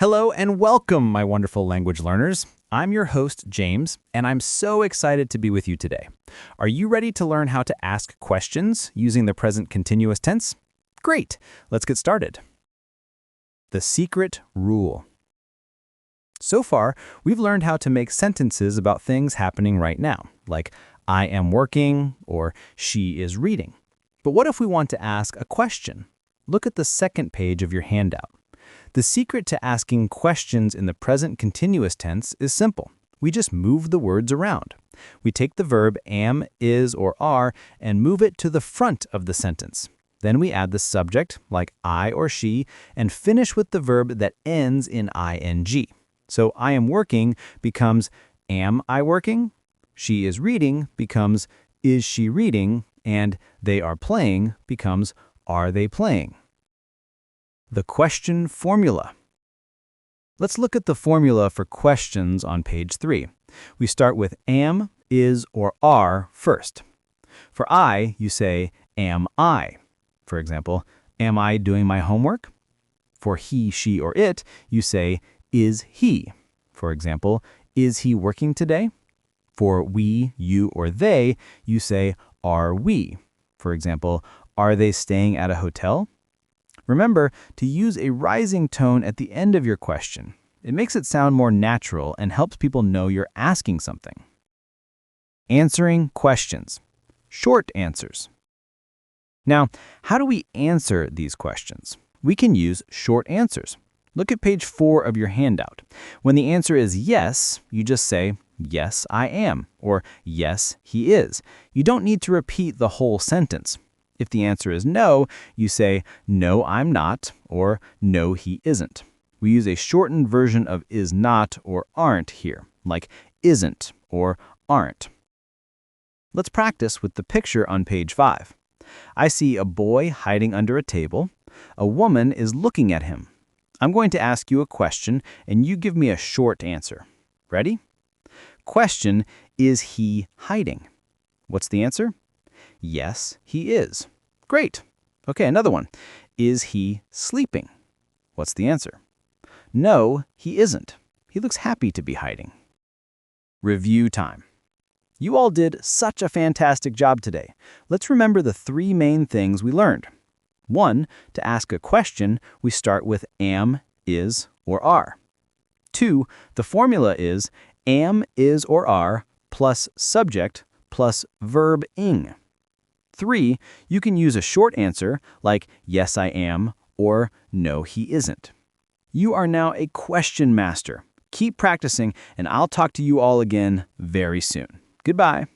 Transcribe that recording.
Hello and welcome, my wonderful language learners. I'm your host, James, and I'm so excited to be with you today. Are you ready to learn how to ask questions using the present continuous tense? Great, let's get started. The secret rule. So far, we've learned how to make sentences about things happening right now, like I am working or she is reading. But what if we want to ask a question? Look at the second page of your handout. The secret to asking questions in the present continuous tense is simple. We just move the words around. We take the verb am, is, or are and move it to the front of the sentence. Then we add the subject, like I or she, and finish with the verb that ends in ing. So I am working becomes am I working? She is reading becomes is she reading? And they are playing becomes are they playing? The question formula. Let's look at the formula for questions on page 3. We start with am, is, or are first. For I, you say, am I? For example, am I doing my homework? For he, she, or it, you say, is he? For example, is he working today? For we, you, or they, you say, are we? For example, are they staying at a hotel? Remember to use a rising tone at the end of your question. It makes it sound more natural and helps people know you're asking something. Answering questions. Short answers. Now, how do we answer these questions? We can use short answers. Look at page 4 of your handout. When the answer is yes, you just say, yes, I am, or yes, he is. You don't need to repeat the whole sentence. If the answer is no, you say, no, I'm not, or no, he isn't. We use a shortened version of is not or aren't here, like isn't or aren't. Let's practice with the picture on page 5. I see a boy hiding under a table. A woman is looking at him. I'm going to ask you a question, and you give me a short answer. Ready? Question, is he hiding? What's the answer? Yes, he is. Great. Okay, another one. Is he sleeping? What's the answer? No, he isn't. He looks happy to be hiding. Review time. You all did such a fantastic job today. Let's remember the 3 main things we learned. 1, to ask a question, we start with am, is, or are. 2, the formula is am, is, or are plus subject plus verb ing. 3, you can use a short answer like yes, I am or no, he isn't. You are now a question master. Keep practicing, and I'll talk to you all again very soon. Goodbye.